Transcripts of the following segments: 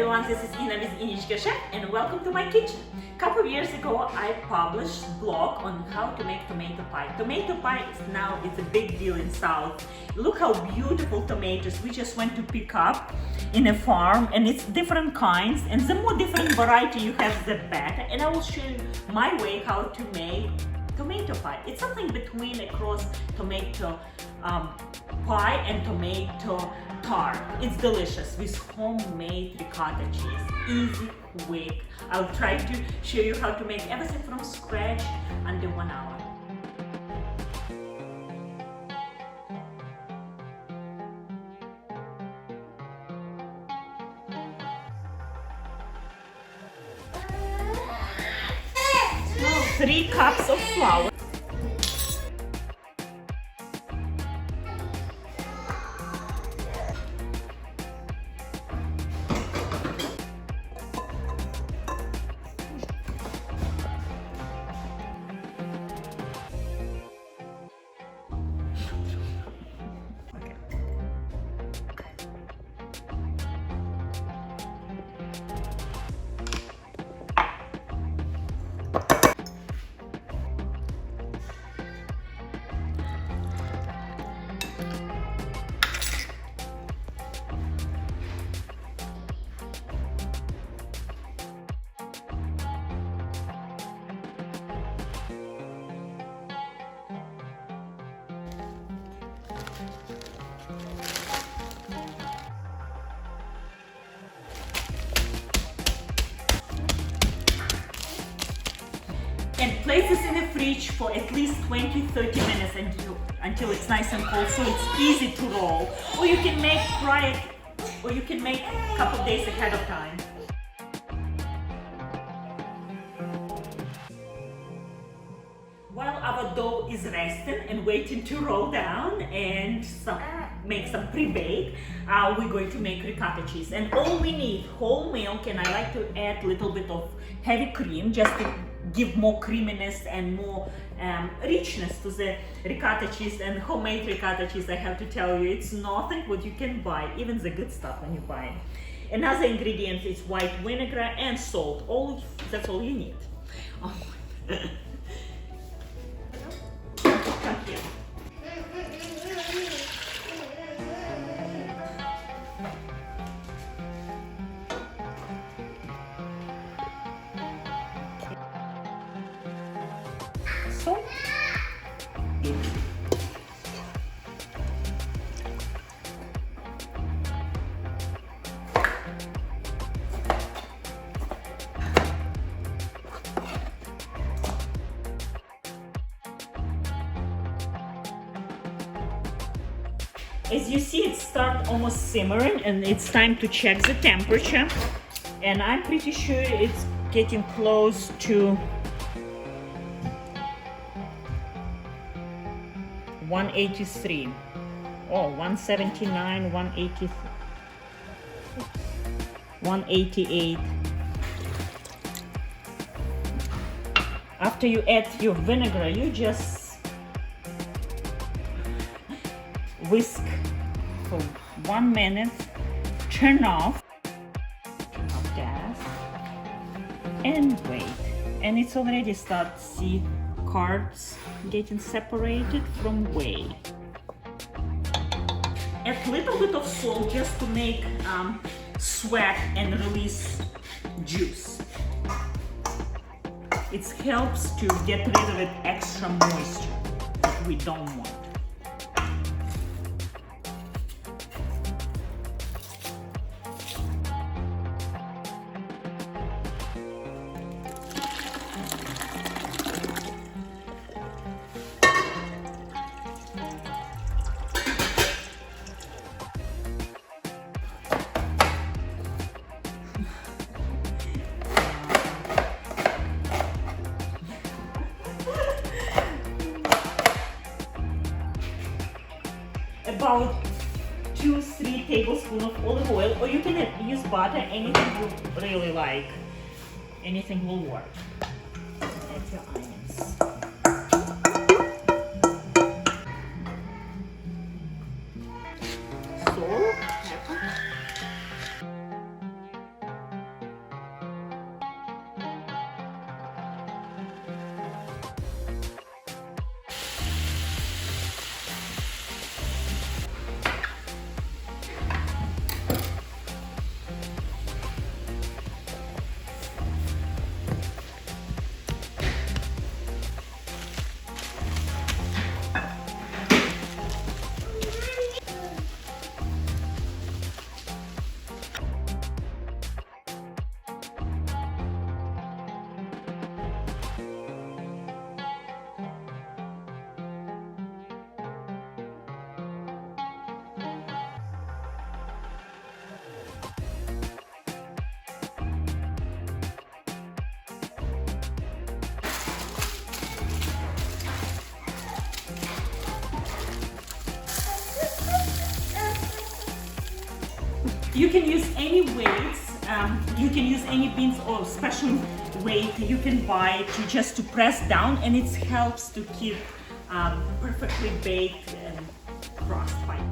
everyone, this is Ina with Innichka Chef and welcome to my kitchen. A couple of years ago I published a blog on how to make tomato pie. Tomato pie is now a big deal in South. Look how beautiful tomatoes we just went to pick up in a farm, and it's different kinds, and the more different variety you have the better. And I will show you my way how to make tomato pie. It's something between a cross tomato pie and tomato tart. It's delicious with homemade ricotta cheese. Easy, quick. I'll try to show you how to make everything from scratch under 1 hour. So, 3 cups of flour. And place this in the fridge for at least 20-30 minutes until it's nice and cold, so it's easy to roll. Or you can make a couple days ahead of time. While our dough is resting and waiting to roll down and make some pre-bake, we're going to make ricotta cheese. And all we need, whole milk, and I like to add a little bit of heavy cream just to give more creaminess and more richness to the ricotta cheese. And homemade ricotta cheese, I have to tell you, it's nothing what you can buy, even the good stuff when you buy it. Another ingredient is white vinegar and salt. That's all you need. Oh. Come here. So, as you see, it starts almost simmering and it's time to check the temperature. And I'm pretty sure it's getting close to 183. Oh, 179, 180, 188. After you add your vinegar, you just whisk for 1 minute, turn off gas, and wait. And it's already start see carbs getting separated from whey. Add a little bit of salt just to make sweat and release juice. It helps to get rid of it extra moisture that we don't want. About 2-3 tablespoons of olive oil, or you can use butter, anything you really like. Anything will work. Add your onions. Salt, pepper. You can use any weights, you can use any beans or special weight you can buy to press down, and it helps to keep perfectly baked crust pie.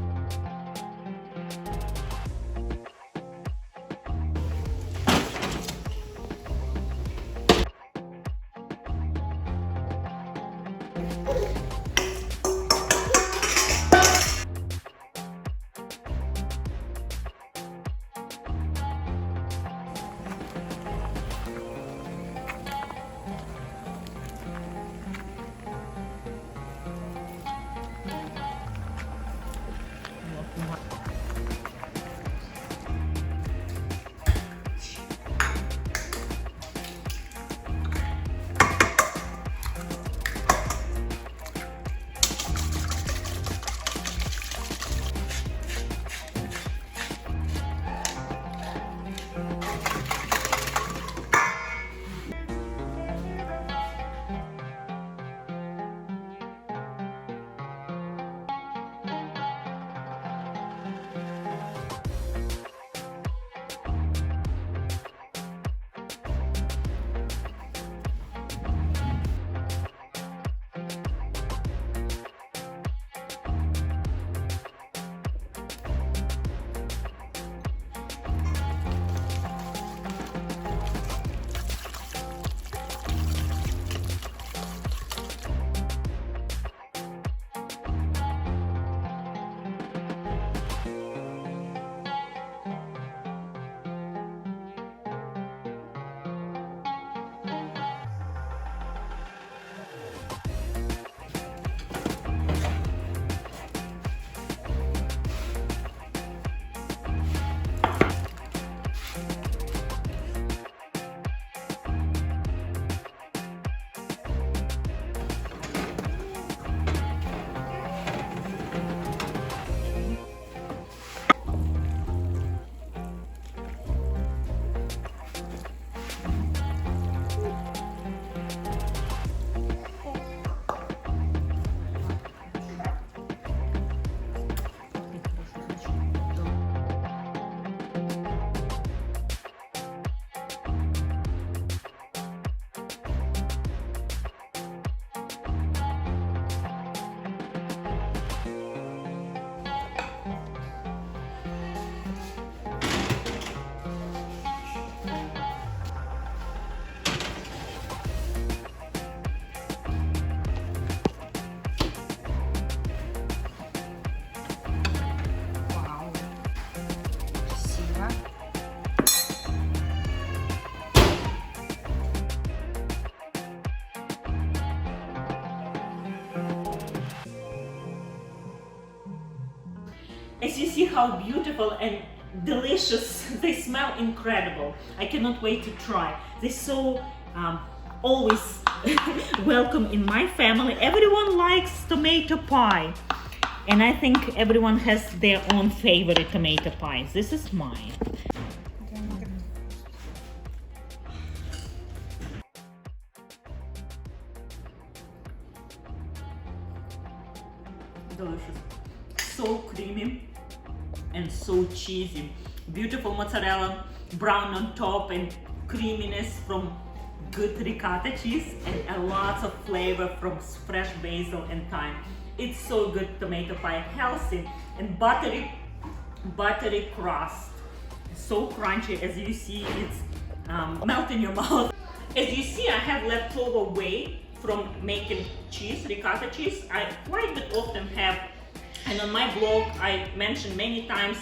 As you see how beautiful and delicious, they smell incredible. I cannot wait to try. They're so always welcome in my family. Everyone likes tomato pie. And I think everyone has their own favorite tomato pies. This is mine. Delicious. So creamy and so cheesy. Beautiful mozzarella, brown on top, and creaminess from good ricotta cheese, and a lot of flavor from fresh basil and thyme. It's so good tomato pie, healthy and buttery crust. So crunchy, as you see, it's melt in your mouth. As you see, I have leftover weight from making cheese, ricotta cheese. I quite a bit often have, and on my blog I mentioned many times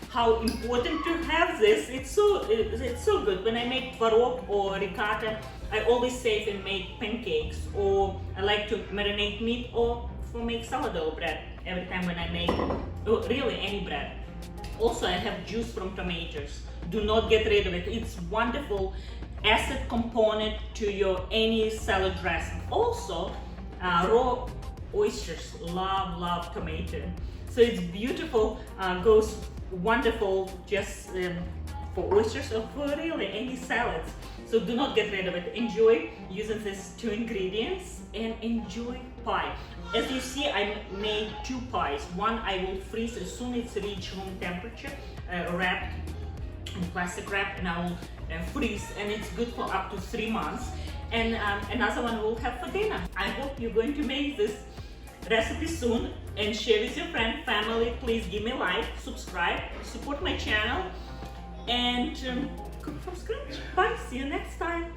how important to have this. It's so good. When I make tvarogue or ricotta, I always save and make pancakes, or I like to marinate meat, or for make sourdough bread every time when I make really any bread. Also, I have juice from tomatoes. Do not get rid of it. It's wonderful acid component to your any salad dressing. Also, raw oysters love tomato, so it's beautiful. Goes wonderful just for oysters or for really any salads. So do not get rid of it. Enjoy using these two ingredients and enjoy pie. As you see, I made two pies. One I will freeze as soon as it's reach room temperature, wrapped in plastic wrap, and I will freeze, and it's good for up to 3 months. And another one we'll have for dinner. I hope you're going to make this recipe soon and share with your friend, family. Please give me a like, subscribe, support my channel, and cook from scratch. Bye, see you next time.